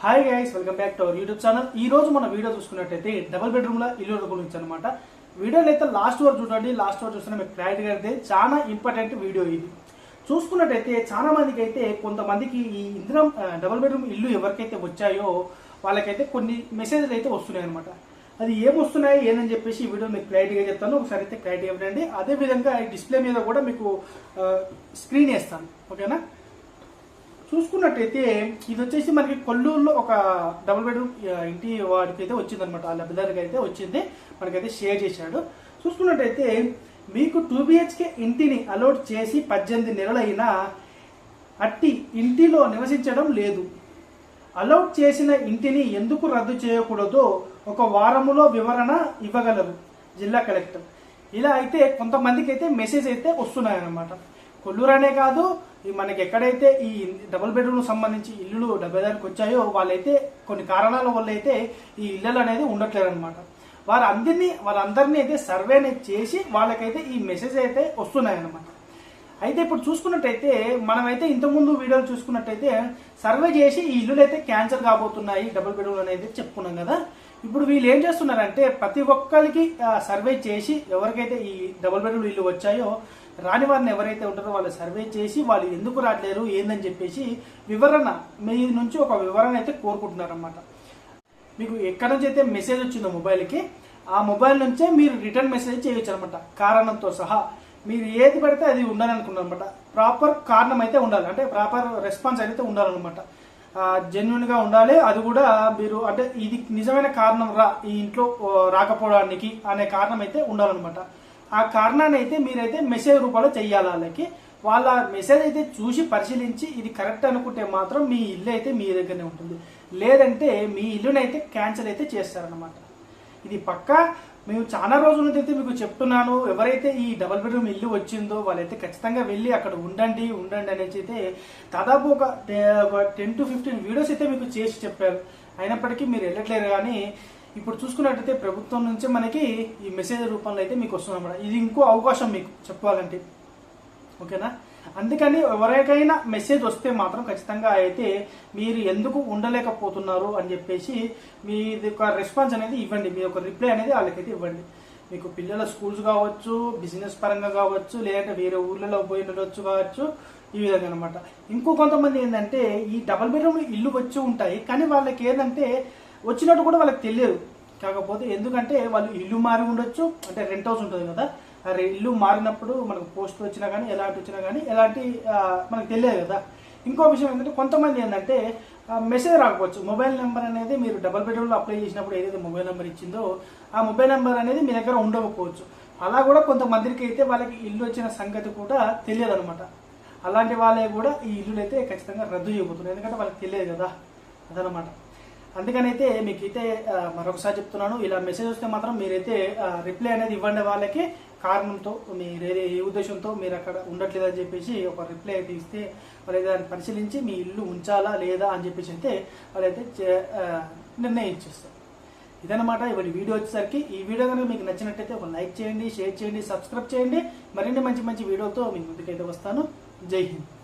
Hi guys, welcome back to our YouTube channel. ఈ రోజు మన వీడియో చూసుకున్నట్టయితే డబుల్ బెడ్రూమ్ లో ఇల్లు గురించి అనమాట. వీడియోలో అయితే లాస్ట్ వరకు చూడండి. లాస్ట్ వరకు చూస్తున్నా మీకు క్లారిటీగా అయితే చాలా ఇంపార్టెంట్ వీడియో ఇది. చూసుకున్నట్టయితే చాలా మందికి అయితే కొంతమందికి ఈ ఇందిరం డబుల్ బెడ్రూమ్ ఇల్లు ఎవరికైతే వచ్చాయో వాళ్ళకైతే కొన్ని మెసేజ్లు అయితే వస్తున్నాయి అనమాట. అది ఏమొస్తున్నాయి ఏందని చెప్పేసి ఈ వీడియో మీకు క్లారిటీగా చెప్తాను. ఒకసారి అయితే క్లారిటీ ఇవ్వండి. అదేవిధంగా ఈ డిస్ప్లే మీద కూడా మీకు స్క్రీన్ వేస్తాను, ఓకేనా. చూసుకున్నట్టయితే ఇది వచ్చేసి మనకి కొల్లూరులో ఒక డబుల్ బెడ్రూమ్ ఇంటి వాడికి అయితే వచ్చిందనమాట. ఆ లబ్ధిదారికి అయితే వచ్చింది, మనకైతే షేర్ చేశాడు. చూసుకున్నట్టయితే మీకు 2 BHK ఇంటిని అలౌట్ చేసి 18 నెలలైనా అట్టి ఇంటిలో నివసించడం లేదు. అలౌట్ చేసిన ఇంటిని ఎందుకు రద్దు చేయకూడదో ఒక వారములో వివరణ ఇవ్వగలరు జిల్లా కలెక్టర్. ఇలా అయితే కొంతమందికి అయితే మెసేజ్ అయితే వస్తున్నాయన్నమాట. కొల్లూరు అనే కాదు, మనకి ఎక్కడైతే ఈ డబుల్ బెడ్రూమ్ సంబంధించి ఇల్లులు 70,000కి వచ్చాయో వాళ్ళైతే కొన్ని కారణాల వల్ల అయితే ఈ ఇళ్ళలు అనేది ఉండట్లేదు అనమాట. వారందరినీ అయితే సర్వే చేసి వాళ్ళకైతే ఈ మెసేజ్ అయితే వస్తున్నాయి అనమాట. అయితే ఇప్పుడు చూసుకున్నట్టయితే మనమైతే ఇంతకుముందు వీడియోలు చూసుకున్నట్టయితే సర్వే చేసి ఈ ఇల్లులు అయితే క్యాన్సల్ కాబోతున్నాయి డబుల్ బెడ్రూమ్ అనేది చెప్పుకున్నాం కదా. ఇప్పుడు వీళ్ళు ఏం చేస్తున్నారంటే ప్రతి ఒక్కరికి సర్వే చేసి ఎవరికైతే ఈ డబుల్ బెడ్రూమ్ ఇల్లు వచ్చాయో రాని వారిని ఎవరైతే ఉంటారో వాళ్ళు సర్వే చేసి వాళ్ళు ఎందుకు రావట్లేరు ఏందని చెప్పేసి వివరణ మీ నుంచి ఒక వివరణ అయితే కోరుకుంటున్నారన్నమాట. మీకు ఎక్కడి నుంచి అయితే మెసేజ్ వచ్చిందో మొబైల్కి, ఆ మొబైల్ నుంచే మీరు రిటర్న్ మెసేజ్ చేయొచ్చు అనమాట. కారణంతో సహా మీరు ఏది పడితే అది ఉండాలనుకున్నారనమాట. ప్రాపర్ కారణం అయితే ఉండాలి, అంటే ప్రాపర్ రెస్పాన్స్ అయితే ఉండాలన్నమాట. జెన్యున్ గా ఉండాలి. అది కూడా మీరు అంటే ఇది నిజమైన కారణం ఈ ఇంట్లో రాకపోవడానికి అనే కారణం అయితే ఉండాలన్నమాట. ఆ కారణాన్ని అయితే మీరైతే మెసేజ్ రూపంలో చెయ్యాలి. వాళ్ళ మెసేజ్ అయితే చూసి పరిశీలించి ఇది కరెక్ట్ అనుకుంటే మాత్రం మీ ఇల్లు అయితే మీ దగ్గరనే ఉంటుంది. లేదంటే మీ ఇల్లునైతే క్యాన్సిల్ అయితే చేస్తారనమాట. ఇది పక్కా మేము చాలా రోజుల నుంచి అయితే మీకు చెప్తున్నాను. ఎవరైతే ఈ డబుల్ బెడ్రూమ్ ఇల్లు వచ్చిందో వాళ్ళైతే ఖచ్చితంగా వెళ్ళి అక్కడ ఉండండి అనేసి అయితే దాదాపు ఒక 10 to 15 వీడియోస్ అయితే మీకు చేసి చెప్పారు. అయినప్పటికీ మీరు వెళ్ళట్లేరు. కానీ ఇప్పుడు చూసుకున్నట్టయితే ప్రభుత్వం నుంచి మనకి ఈ మెసేజ్ రూపంలో అయితే మీకు వస్తుందన్నమాట. ఇది ఇంకో అవకాశం మీకు చెప్పాలంటే, ఓకేనా. అందుకని ఎవరికైనా మెసేజ్ వస్తే మాత్రం ఖచ్చితంగా అయితే మీరు ఎందుకు ఉండలేకపోతున్నారు అని చెప్పేసి మీ ఒక రెస్పాన్స్ అనేది ఇవ్వండి, మీ ఒక రిప్లై అనేది వాళ్ళకైతే ఇవ్వండి. మీకు పిల్లల స్కూల్స్ కావచ్చు, బిజినెస్ పరంగా కావచ్చు, లేదంటే వేరే ఊర్లలో పోయి ఉండొచ్చు కావచ్చు, ఈ విధంగా అనమాట. ఇంకో కొంతమంది ఏంటంటే ఈ డబుల్ బెడ్రూమ్ ఇల్లు వచ్చి ఉంటాయి, కానీ వాళ్ళకి ఏంటంటే వచ్చినట్టు కూడా వాళ్ళకి తెలియదు. కాకపోతే ఎందుకంటే వాళ్ళు ఇల్లు మారి ఉండొచ్చు, అంటే రెంట్ హౌస్ ఉంటుంది కదా, ఇల్లు మారినప్పుడు మనకు పోస్ట్ వచ్చినా కానీ ఎలాంటి వచ్చినా కానీ ఎలాంటి మనకు తెలియదు కదా. ఇంకో విషయం ఏంటంటే కొంతమంది ఏంటంటే మెసేజ్ రాకపోవచ్చు. మొబైల్ నెంబర్ అనేది మీరు డబుల్ బెడ్రూమ్లో అప్లై చేసినప్పుడు ఏదైతే మొబైల్ నెంబర్ ఇచ్చిందో ఆ మొబైల్ నెంబర్ అనేది మీ దగ్గర ఉండకపోవచ్చు. అలా కూడా కొంతమందికి అయితే వాళ్ళకి ఇల్లు వచ్చిన సంగతి కూడా తెలియదు అనమాట. అలాంటి వాళ్ళే కూడా ఈ ఇల్లులు అయితే ఖచ్చితంగా రద్దు చేయబోతున్నారు, ఎందుకంటే వాళ్ళకి తెలియదు కదా, అదనమాట. అందుకనైతే మీకైతే మరొకసారి చెప్తున్నాను, ఇలా మెసేజ్ వస్తే మాత్రం మీరైతే రిప్లై అనేది ఇవ్వండి వాళ్ళకి. కారణంతో మీరు ఏ ఉద్దేశంతో మీరు అక్కడ ఉండట్లేదని చెప్పేసి ఒక రిప్లై అయితే ఇస్తే వాళ్ళైతే దాన్ని పరిశీలించి మీ ఇల్లు ఉంచాలా లేదా అని చెప్పేసి అయితే వాళ్ళైతే నిర్ణయించేస్తారు. ఇదనమాట ఇవాళ వీడియో వచ్చేసరికి. ఈ వీడియో కనుక మీకు నచ్చినట్టయితే ఒక లైక్ చేయండి, షేర్ చేయండి, సబ్స్క్రైబ్ చేయండి. మరిన్ని మంచి మంచి వీడియోతో మీ ముందుకైతే వస్తాను. జై హింద్.